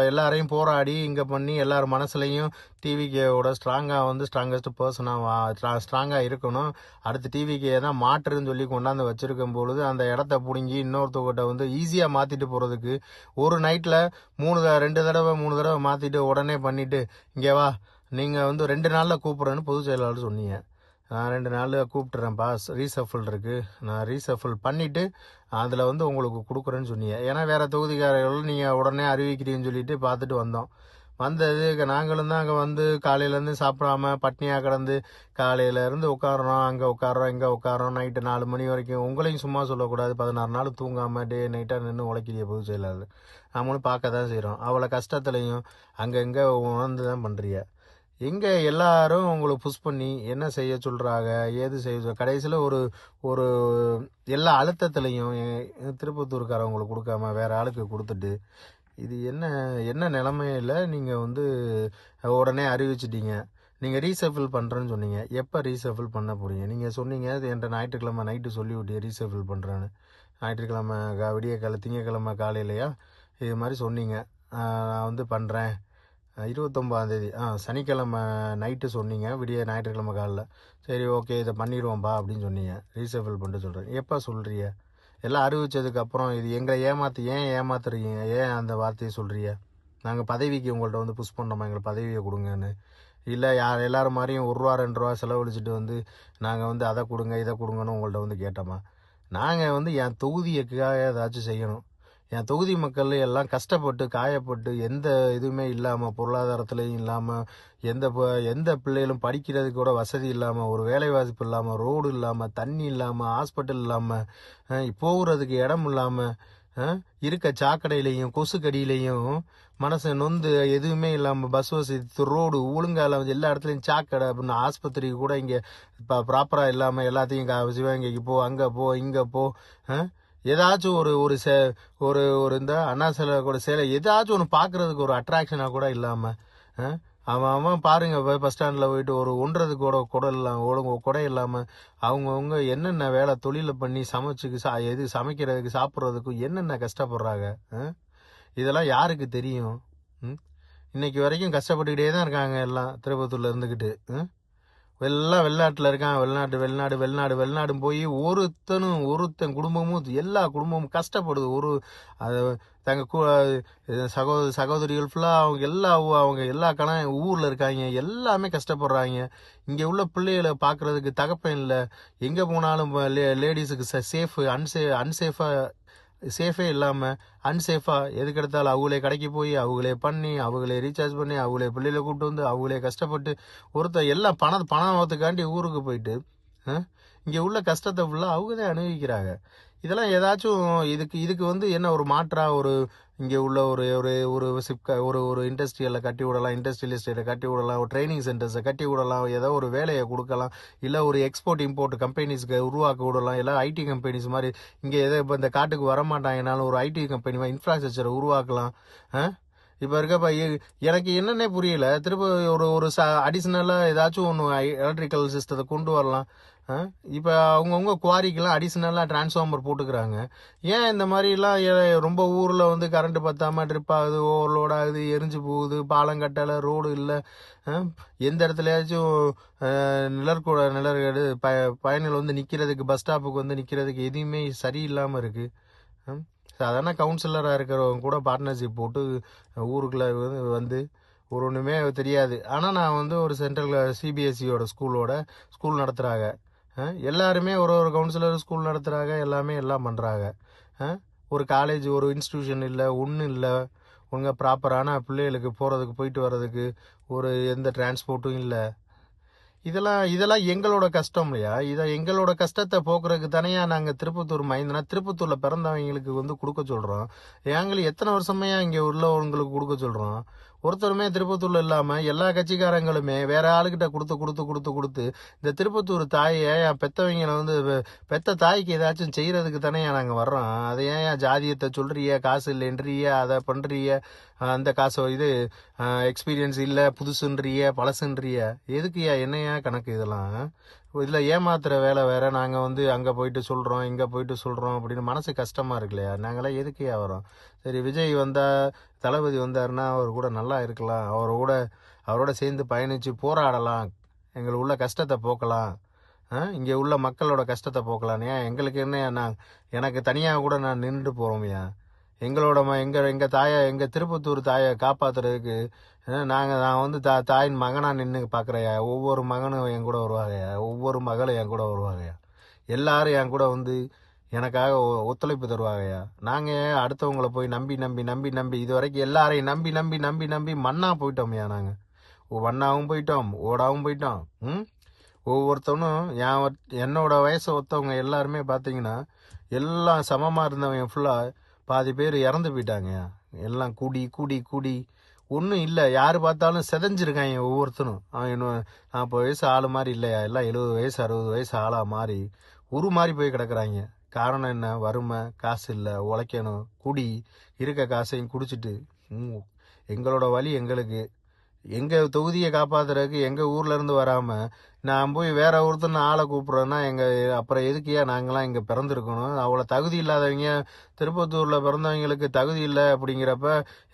எல்லாரையும் போராடி இங்கே பண்ணி எல்லார் மனசுலையும் டிவிகேவோட ஸ்ட்ராங்கஸ்ட் பர்சனாக ஸ்ட்ராங்காக இருக்கணும். அடுத்து டிவிகே தான் மாற்றுன்னு சொல்லி கொண்டாந்து வச்சுருக்கும் பொழுது அந்த இடத்த பிடுங்கி இன்னொருத்தவங்கிட்ட ஈஸியாக மாற்றிட்டு போகிறதுக்கு ஒரு நைட்டில் 2 தடவை 3 தடவை மாற்றிட்டு உடனே பண்ணிவிட்டு இங்கே வா நீங்கள் 2 நாளில் கூப்பிட்றேன்னு பொதுச் செயலாளர் சொன்னீங்க. நான் 2 நாளில் கூப்பிட்டுறேன்ப்பா, ரீசஃபில் இருக்குது, நான் ரீசஃபில் பண்ணிவிட்டு அதில் உங்களுக்கு கொடுக்குறேன்னு சொன்னீங்க. ஏன்னா வேறு தொகுதிக்காரர்கள் நீங்கள் உடனே அறிவிக்கிறீங்கன்னு சொல்லிட்டு பார்த்துட்டு வந்தோம். வந்தது நாங்களும் தான் அங்கே காலையிலேருந்து சாப்பிடாம பட்னியாக கிடந்து காலையிலேருந்து உட்காரோம், அங்கே உட்காரோம், இங்கே உட்காரோம், நைட்டு 4 மணி வரைக்கும். உங்களையும் சும்மா சொல்லக்கூடாது, 16 நாள் தூங்காமல் டே நைட்டாக நின்று உழைக்கிறிய பொதுச் செயலாளர். நம்மளும் பார்க்க தான் செய்கிறோம். அவ்வளோ கஷ்டத்துலையும் அங்கே உணர்ந்து தான் பண்ணுறிய. எங்கே எல்லாரும் உங்களை புஷ் பண்ணி என்ன செய்ய சொல்கிறாங்க, ஏது செய்ய கடைசியில் ஒரு எல்லா அழுத்தத்துலையும் திருப்பத்தூருக்காரவங்களுக்கு கொடுக்காம வேற ஆளுக்கு கொடுத்துட்டு, இது என்ன நிலைமையில் நீங்கள் உடனே அறிவிச்சிட்டீங்க. நீங்கள் ரீசஃபில் பண்ணுறேன்னு சொன்னீங்க. எப்போ ரீசஃபில் பண்ண போகிறீங்க? நீங்கள் சொன்னீங்க என்கிட்ட ஞாயிற்றுக்கிழமை நைட்டு சொல்லி விட்டீங்க ரீசஃபில் பண்ணுறேன்னு. ஞாயிற்றுக்கிழமை திங்கக்கிழமை காலையிலையா இது மாதிரி சொன்னீங்க. நான் பண்ணுறேன் 29ஆம் தேதி சனிக்கிழமை நைட்டு சொன்னீங்க, விடிய ஞாயிற்றுக்கிழமை காலைல. சரி ஓகே இதை பண்ணிடுவோம்ப்பா அப்படின்னு சொன்னீங்க. ரீசஃபில் பண்ணிட்டு சொல்கிறேன். எப்போ சொல்கிறீங்க? எல்லாம் அறிவிச்சதுக்கப்புறம் இது எங்களை ஏமாத்துறீங்க? ஏன் அந்த வார்த்தையை சொல்கிறீங்க? நாங்கள் பதவிக்கு உங்கள்கிட்ட புஷ் பண்ணோமா எங்களை பதவியை கொடுங்கன்னு? இல்லை எல்லாரும் மாதிரியும் 1 ரூபா 2 ரூபா செலவழிச்சிட்டு நாங்கள் அதை கொடுங்க இதை கொடுங்கன்னு உங்கள்கிட்ட கேட்டோமா? நாங்கள் என் தொகுதியைக்காக ஏதாச்சும் செய்யணும். என் தொகுதி மக்கள் எல்லாம் கஷ்டப்பட்டு காயப்பட்டு எந்த இதுவுமே இல்லாமல், பொருளாதாரத்துலையும் இல்லாமல், எந்த பிள்ளைகளும் படிக்கிறதுக்கு கூட வசதி இல்லாமல், ஒரு வேலைவாய்ப்பு இல்லாமல், ரோடு இல்லாமல், தண்ணி இல்லாமல், ஹாஸ்பிட்டல் இல்லாமல், போகிறதுக்கு இடம் இல்லாமல், இருக்க சாக்கடையிலையும் கொசுக்கடியிலையும் மனசு நொந்து எதுவுமே இல்லாமல், பஸ் வசதி ரோடு ஒழுங்கா இல்லாமல், எல்லா இடத்துலையும் சாக்கடை அப்படின்னு, ஆஸ்பத்திரிக்கு கூட இங்கே இப்போ ப்ராப்பராக இல்லாமல் எல்லாத்தையும் சிவகங்கைக்கு போ, அங்கே போ, இங்கே போ, ஏதாச்சும் ஒரு இந்த அண்ணா சிலை கூட சேலை ஏதாச்சும் ஒன்று பார்க்கறதுக்கு ஒரு அட்ராக்ஷனாக கூட இல்லாமல், அவன் பாருங்க பஸ் ஸ்டாண்டில் போயிட்டு ஒரு ஒன்றதுக்கு கூட கொடை இல்லாமல் அவங்கவுங்க என்னென்ன வேலை தொழிலை பண்ணி எது சமைக்கிறதுக்கு சாப்பிட்றதுக்கும் என்னென்ன கஷ்டப்படுறாங்க. இதெல்லாம் யாருக்கு தெரியும்? இன்னைக்கு வரைக்கும் கஷ்டப்பட்டுக்கிட்டே தான் இருக்காங்க எல்லாம் திருப்பத்தூர்ல இருந்துக்கிட்டு. எல்லாம் வெளிநாட்டில் இருக்கான். வெளிநாடு போய் ஒருத்தன் குடும்பமும் எல்லா குடும்பமும் கஷ்டப்படுது. தங்க சகோதரிகள் ஃபுல்லாக அவங்க எல்லா ஊரில் இருக்காங்க. எல்லாமே கஷ்டப்படுறாங்க. இங்கே உள்ள பிள்ளைகளை பார்க்கறதுக்கு தகப்பன் இல்லை. எங்கே போனாலும் லேடிஸுக்கு சேஃபே இல்லாமல் அன்சேஃபாக எதுக்கு எடுத்தாலும் அவங்களே கடைக்கு போய் அவங்களே பண்ணி அவங்களே ரீசார்ஜ் பண்ணி அவங்களே பிள்ளைகளை கூப்பிட்டு அவங்களே கஷ்டப்பட்டு எல்லாம் பணத்துக்காண்டி ஊருக்கு போயிட்டு இங்கே உள்ள கஷ்டத்தை ஃபுல்லாக அவங்க தான் அனுபவிக்கிறாங்க. இதெல்லாம் ஏதாச்சும் இதுக்கு வந்து என்ன ஒரு மாற்றா ஒரு இங்கே உள்ள ஒரு ஒரு ஒரு ஒரு இண்டஸ்ட்ரியலில் கட்டி விடலாம், இண்டஸ்ட்ரியல் எஸ்டேட்டை கட்டி விடலாம், ஒரு ட்ரைனிங் சென்டர்ஸை கட்டி விடலாம், ஏதோ ஒரு வேலையை கொடுக்கலாம், இல்லை ஒரு எக்ஸ்போர்ட் இம்போர்ட் கம்பெனிஸ்க்கு உருவாக்க விடலாம், எல்லாம் ஐடி கம்பெனிஸ் மாதிரி இங்கே எதோ இப்போ இந்த காட்டுக்கு வரமாட்டாங்கனாலும் ஒரு ஐடி கம்பெனி மாதிரி இன்ஃப்ராஸ்ட்ரக்சரை உருவாக்கலாம். இப்போ இருக்கப்ப எனக்கு என்னன்னே புரியல. திரும்ப ஒரு ஒரு அடிஷ்னலாக ஏதாச்சும் ஒன்று எலக்ட்ரிக்கல் சிஸ்டத்தை கொண்டு வரலாம். இப்போ அவங்கவுங்க குவாரிக்கெல்லாம் அடிஷ்னலாக டிரான்ஸ்ஃபார்மர் போட்டுக்கிறாங்க. ஏன் இந்த மாதிரிலாம் ரொம்ப ஊரில் வந்து கரண்ட் பத்தாமல் ட்ரிப் ஆகுது, ஓவர்லோட் ஆகுது, எரிஞ்சு போகுது, பாலம் கட்டலை, ரோடு இல்லை, எந்த இடத்துலயாச்சும் நிழற்கேடு பயணிகள் வந்து நிற்கிறதுக்கு, பஸ் ஸ்டாப்புக்கு வந்து நிற்கிறதுக்கு எதுவுமே சரியில்லாமல் இருக்குது. சாதாரண கவுன்சிலராக இருக்கிறவங்க கூட பார்ட்னர்ஷிப் போட்டு ஊருக்குள்ளே வந்து ஒரு ஒன்றுமே தெரியாது. ஆனால் நான் வந்து ஒரு சென்ட்ரல் சிபிஎஸ்சியோட ஸ்கூல் நடத்துகிறாங்க. எல்லாருமே ஒரு ஒரு கவுன்சிலர் ஸ்கூல் நடத்துகிறாங்க, எல்லாம் பண்ணுறாங்க. ஒரு காலேஜ் ஒரு இன்ஸ்டிடியூஷன் இல்லை, ஒன்றும் இல்லை, ஒழுங்காக ப்ராப்பரான பிள்ளைகளுக்கு போகிறதுக்கு போயிட்டு வர்றதுக்கு ஒரு எந்த டிரான்ஸ்போர்ட்டும் இல்லை. இதெல்லாம் எங்களோட கஷ்டம் இல்லையா? எங்களோட கஷ்டத்தை போக்குறதுக்கு தானே நாங்கள் திருப்பத்தூர் மைந்தனா திருப்பத்தூரில் பிறந்தவங்களுக்கு வந்து கொடுக்க சொல்கிறோம். எங்களுக்கு எத்தனை வருஷமையா இங்கே உள்ளவங்களுக்கு கொடுக்க சொல்கிறோம். ஒருத்தருமே திருப்பத்தூர்ல இல்லாமல் எல்லா கட்சிக்காரங்களுமே வேற ஆளுகிட்ட கொடுத்து இந்த திருப்பத்தூர் தாயை பெத்தவங்களை வந்து பெத்த தாய்க்கு ஏதாச்சும் செய்யறதுக்கு தானே நாங்கள் வர்றோம். அதை ஏன் ஜாதியத்தை சொல்றிய, காசு இல்லைன்றிய, அதை பண்றிய, அந்த காசு எக்ஸ்பீரியன்ஸ் இல்லை, புதுசுன்றிய, பழசுன்றிய, எதுக்குயா என்னையா கணக்கு இதெல்லாம்? இதில் ஏமாத்துற வேலை வேற. நாங்கள் வந்து அங்கே போயிட்டு சொல்கிறோம், இங்கே போயிட்டு சொல்கிறோம் அப்படின்னு மனசு கஷ்டமாக இருக்கு இல்லையா? நாங்களாம் எதுக்கையா வரோம்? சரி, விஜய் தளபதி வந்தாருன்னா அவர் கூட நல்லா இருக்கலாம், அவரோட சேர்ந்து பயணித்து போராடலாம், எங்களுக்கு உள்ள கஷ்டத்தை போக்கலாம், இங்கே உள்ள மக்களோட கஷ்டத்தை போக்கலாம். ஏன் எங்களுக்கு என்ன, எனக்கு தனியாக கூட நான் நின்றுட்டு போகிறோமையா? எங்கள் தாயை, எங்கள் திருப்பத்தூர் தாயை காப்பாற்றுறதுக்கு நான் வந்து தாயின் மகனாக நின்று பார்க்குறையா? ஒவ்வொரு மகனும் என் கூட வருவாங்கயா, ஒவ்வொரு மகளும் என் கூட வருவாங்கயா, எல்லாரும் என் கூட வந்து எனக்காக ஒத்துழைப்பு தருவாங்கயா. நாங்கள் அடுத்தவங்களை போய் நம்பி இது வரைக்கும் எல்லாரையும் நம்பி மண்ணா போயிட்டோம்யா. நாங்கள் மண்ணாவும் போயிட்டோம், ஓடாவும் போயிட்டோம். ஒவ்வொருத்தவனும் என்னோட வயசை ஒத்தவங்க எல்லாருமே பார்த்தீங்கன்னா எல்லாம் சமமாக இருந்தவங்க ஃபுல்லாக பாதி பேர் இறந்து போயிட்டாங்கயா. எல்லாம் கூடி ஒன்றும் இல்லை. யார் பார்த்தாலும் செதஞ்சிருக்காங்க ஒவ்வொருத்தனும். அவன் இன்னும் 40 வயசு ஆள் மாதிரி இல்லையா, எல்லாம் 70 வயசு 60 வயசு ஆளாக மாறி மாதிரி போய் கிடக்குறாங்க. காரணம் என்ன? வறுமை, காசு இல்லை, உழைக்கணும், இருக்க காசையும் குடிச்சிட்டு. எங்களோட வழி எங்கள் தொகுதியை காப்பாற்றுறதுக்கு எங்கள் ஊரில் இருந்து வராமல் நான் போய் வேற ஒருத்தர் ஆளை கூப்பிட்றேன்னா அப்புறம் எதுக்கியா நாங்களாம் இங்கே பிறந்திருக்கணும்? அவ்வளோ தகுதி இல்லாதவங்க திருப்பத்தூரில் பிறந்தவங்களுக்கு தகுதி இல்லை அப்படிங்கிறப்ப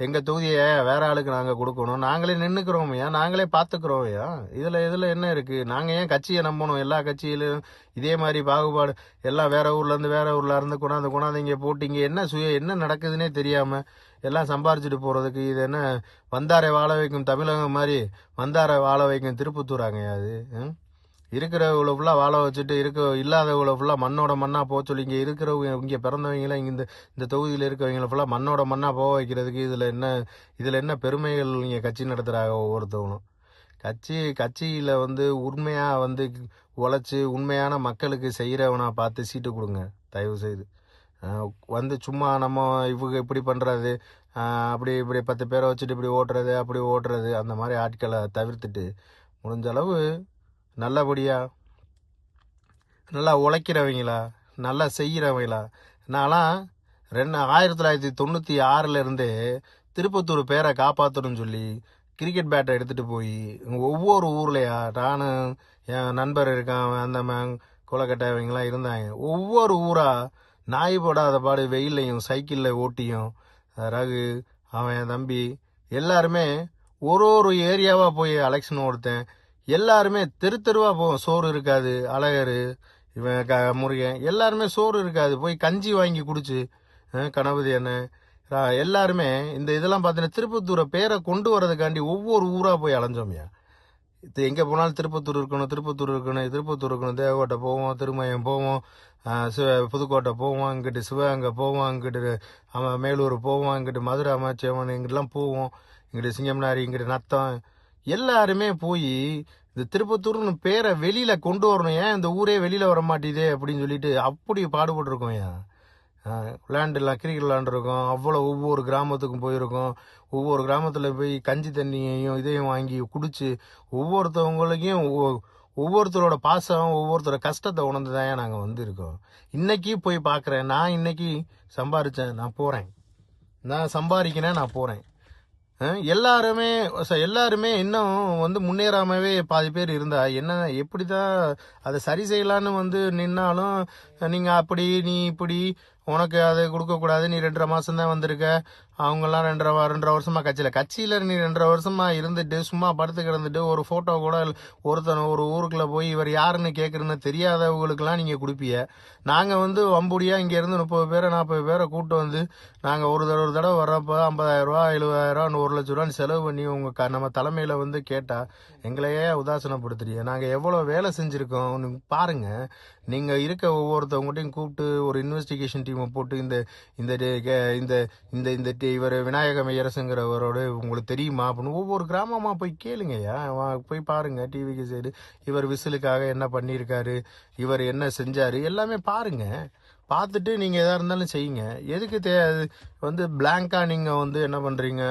எங்கள் தொகுதியை வேற ஆளுக்கு நாங்கள் கொடுக்கணும்? நாங்களே நின்றுக்கிறோமையா, நாங்களே பார்த்துக்கிறோமையா? இதில் என்ன இருக்குது? நாங்கள் ஏன் கட்சியை நம்பணும்? எல்லா கட்சியிலும் இதே மாதிரி பாகுபாடு, எல்லாம் வேற ஊரில் இருந்து கொண்டாந்து இங்கே போட்டு இங்கே என்ன நடக்குதுன்னே தெரியாமல் எல்லாம் சம்பாரிச்சுட்டு போகிறதுக்கு இது என்ன வந்தாரை வாழ வைக்கும் தமிழகம் மாதிரி வந்தாரை வாழ வைக்கும் திருப்பத்தூராங்க? அது இருக்கிறவங்கள ஃபுல்லாக வாழ வச்சுட்டு இல்லாதவங்கள ஃபுல்லாக மண்ணா போக சொல்லி இங்கே இருக்கிறவங்க, இங்கே பிறந்தவங்களாம் இந்த தொகுதியில் இருக்கிறவங்கள ஃபுல்லாக மண்ணா போக வைக்கிறதுக்கு இதில் என்ன பெருமைகள் நீங்கள் கட்சி நடத்துகிறாங்க? ஒவ்வொருத்தவங்களும் கட்சியில் வந்து உண்மையாக வந்து உழைச்சி உண்மையான மக்களுக்கு செய்கிறவனா பார்த்து சீட்டு கொடுங்க தயவு செய்து. வந்து சும்மா நம்ம இவங்க இப்படி பண்ணுறது, அப்படி 10 பேரை வச்சுட்டு இப்படி ஓட்டுறது அந்த மாதிரி ஆட்களை தவிர்த்துட்டு முடிஞ்ச அளவு நல்லபடியாக நல்லா உழைக்கிறவங்களா, நல்லா செய்கிறவங்களா. நான்லாம் 1996 திருப்பத்தூர் பேரை காப்பாற்றணும்னு சொல்லி கிரிக்கெட் பேட்டை எடுத்துகிட்டு போய் ஒவ்வொரு ஊர்லையா, நானும் என் நண்பர் இருக்கான், அந்த கொலைக்கட்டவங்களாம் இருந்தாங்க, ஒவ்வொரு ஊராக நாய் போடாத பாடு வெயிலையும் சைக்கிளில் ஓட்டியும் ரகு அவன் என் தம்பி எல்லாருமே ஒரு ஏரியாவாக போய் எலெக்ஷன் ஓடுத்தேன். எல்லாருமே தெருவாக போவோம். சோறு இருக்காது, அழகர் இவன் முருகன் எல்லாருமே சோறு இருக்காது, போய் கஞ்சி வாங்கி குடிச்சு கணபதி அண்ணன் எல்லாருமே இதெல்லாம் பார்த்தீங்கன்னா திருப்பத்தூரை பேரை கொண்டு வர்றதுக்காண்டி ஒவ்வொரு ஊராக போய் அலைஞ்சோம்யா. எங்கே போனாலும் திருப்பத்தூர் இருக்கணும், தேவகோட்டை போவோம், திருமயம் போவோம், புதுக்கோட்டை போவோம், இங்கிட்டு சிவகங்கை போவோம், இங்கிட்டு மேலூர் போவோம், இங்கிட்டு மதுரை அமைச்சவன், இங்கிட்டலாம் போவோம், இங்கிட்டு சிங்கம்னாரி, இங்கிட்டு நத்தம், எல்லாருமே போய் இந்த திருப்பத்தூர்னு பேரை வெளியில கொண்டு வரணும். ஏன் இந்த ஊரே வெளியில வர மாட்டேதே அப்படின்னு சொல்லிட்டு அப்படி பாடுபட்டு இருக்கோம். ஏன் விளையாண்டுலாம் கிரிக்கெட் விளையாண்டுருக்கோம். அவ்வளோ ஒவ்வொரு கிராமத்துக்கும் போயிருக்கோம். ஒவ்வொரு கிராமத்தில் போய் கஞ்சி தண்ணியையும் இதையும் வாங்கி குடிச்சு ஒவ்வொருத்தவங்களையும் ஒவ்வொருத்தரோட பாசம் ஒவ்வொருத்தரோட கஷ்டத்தை உணர்ந்து தான் நாங்கள் வந்திருக்கோம். இன்னைக்கு போய் பார்க்குறேன். நான் இன்னைக்கு சம்பாரிச்சேன், நான் போகிறேன். நான் சம்பாதிக்கிறேன், நான் போகிறேன். எல்லாருமே இன்னும் வந்து முன்னேறாமவே பாதி பேர் இருந்தா என்ன, எப்படிதான் அதை சரி செய்யலான்னு வந்து நின்னாலும் நீங்க அப்படி நீ இப்படி உனக்கு அதை கொடுக்கக்கூடாது, நீ 2.5 மாசம் தான் வந்திருக்க, அவங்கெல்லாம் 2.5 வருஷமா கட்சியில நீ 2.5 வருஷமா இருந்துட்டு சும்மா படுத்து கிடந்துட்டு ஒரு போட்டோ கூட ஒருத்தன் ஒரு ஊருக்குள்ள போய் இவர் யாருன்னு கேட்கறன்னு தெரியாதவங்களுக்கெல்லாம் நீங்க கொடுப்பீங்க. நாங்க வந்து வம்புடியா இங்க இருந்து 30 பேரை 40 பேரை கூட்டு வந்து நாங்க ஒரு தடவை வர்றப்ப 50,000 ரூபா 70,000 1 லட்சம் ரூபான்னு செலவு பண்ணி உங்க நம்ம தலைமையில வந்து கேட்டா எங்களையே உதாசனப்படுத்துறீங்க. நாங்க எவ்வளவு வேலை செஞ்சிருக்கோம் பாருங்க. நீங்க இருக்க ஒவ்வொருத்தவங்ககிட்டையும் கூப்பிட்டு ஒரு இன்வெஸ்டிகேஷன் டீமை போட்டு இந்த இந்த இந்த இந்த இந்த இவர் விநாயக மையரசுங்கிறவரோட உங்களுக்கு தெரியுமா அப்படின்னு ஒவ்வொரு கிராமமா போய் கேளுங்கய்யா. போய் பாருங்க டிவிக்கு சைடு இவர் விசிலுக்காக என்ன பண்ணியிருக்காரு, இவர் என்ன செஞ்சாரு எல்லாமே பாருங்க. பார்த்துட்டு நீங்கள் எதாக இருந்தாலும் செய்யுங்க. எதுக்கு வந்து பிளாங்கா நீங்கள் வந்து என்ன பண்ணுறீங்க,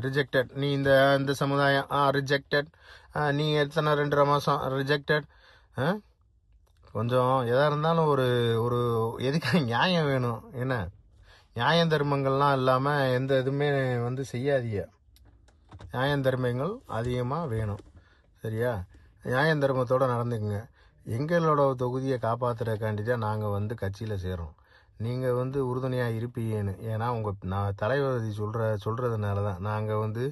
ரிஜெக்டட், நீ இந்த சமுதாயம் ரிஜெக்டட், நீ எத்தனை 2.5 மாதம் ரிஜெக்டட். கொஞ்சம் எதாக இருந்தாலும் ஒரு ஒரு எதுக்காக நியாயம் வேணும். என்ன நியாயம் தர்மங்கள்லாம் இல்லாமல் எந்த இதுவுமே வந்து செய்யாதீங்க. நியாயம் தர்மங்கள் அதிகமாக வேணும். சரியா? நியாயம் தர்மத்தோடு நடந்துக்குங்க. எங்களோட தொகுதியை காப்பாற்றுறதுக்காண்டி தான் நாங்கள் வந்து கட்சியில் சேரோம். நீங்கள் வந்து உறுதுணையாக இருப்பீங்கன்னு. ஏன்னா நான் தலைவதி சொல்கிறதுனால தான் நாங்கள் வந்து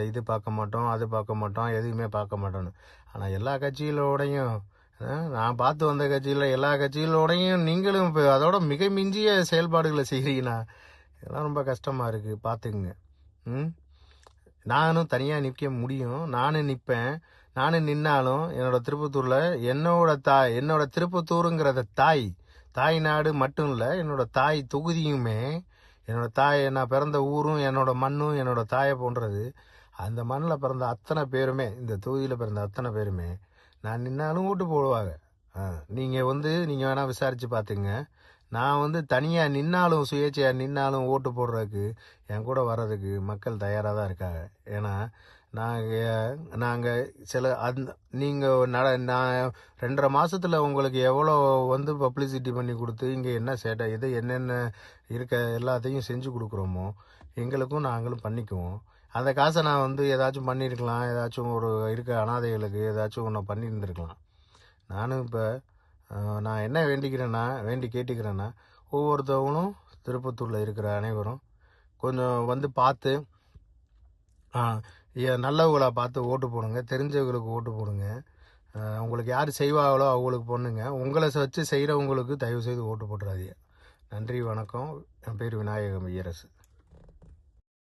இது பார்க்க மாட்டோம், அது பார்க்க மாட்டோம், எதுவுமே பார்க்க மாட்டோன்னு. ஆனால் எல்லா கட்சிகளோடையும் நான் பார்த்து வந்த கட்சியில் எல்லா கட்சிகளோடையும் நீங்களும் இப்போ அதோட மிக மிஞ்சிய செயல்பாடுகளை செய்கிறீங்கன்னா இதெல்லாம் ரொம்ப கஷ்டமாக இருக்குது. பார்த்துக்குங்க. நானும் தனியாக நிற்க முடியும், நானும் நிற்பேன். நானும் நின்னாலும் என்னோட திருப்பத்தூரில் என்னோட திருப்பத்தூருங்கிறத தாய் நாடு மட்டும் இல்லை, என்னோட தாய் தொகுதியுமே, என்னோட நான் பிறந்த ஊரும் என்னோட மண்ணும் என்னோட தாயை போன்றது. அந்த மண்ணில் பிறந்த அத்தனை பேருமே, இந்த தொகுதியில் பிறந்த அத்தனை பேருமே நான் நின்னாலும் ஓட்டு போடுவாங்க. நீங்கள் வேணால் விசாரித்து பார்த்துங்க. நான் வந்து தனியாக நின்னாலும் சுயேட்சையாக நின்னாலும் ஓட்டு போடுறதுக்கு என் கூட வர்றதுக்கு மக்கள் தயாராக தான் இருக்காங்க. ஏன்னா நாங்கள் நீங்கள் நான் 2.5 மாதத்தில் உங்களுக்கு எவ்வளோ வந்து பப்ளிசிட்டி பண்ணி கொடுத்து இங்கே என்ன சேட்டை இது என்னென்ன இருக்க எல்லாத்தையும் செஞ்சு கொடுக்குறோமோ எங்களுக்கும் நாங்களும் பண்ணிக்குவோம். அந்த காசை நான் வந்து ஏதாச்சும் பண்ணியிருக்கலாம், ஏதாச்சும் ஒரு இருக்க அனாதைகளுக்கு ஏதாச்சும் ஒன்று பண்ணியிருந்துருக்கலாம். நானும் இப்போ நான் என்ன வேண்டி கேட்டுக்கிறேன்னா ஒவ்வொருத்தவங்களும் திருப்பத்தூரில் இருக்கிற அனைவரும் கொஞ்சம் வந்து பார்த்து நல்லவங்களா பார்த்து ஓட்டு போடுங்க. தெரிஞ்சவங்களுக்கு ஓட்டு போடுங்க. உங்களுக்கு யார் செய்வாங்களோ அவங்களுக்கு பொண்ணுங்க. உங்களை வச்சு செய்கிறவங்களுக்கு தயவு செய்து ஓட்டு போட்டுறாதீங்க. நன்றி, வணக்கம். என் பேர் விநாயகம் ஐயரசு.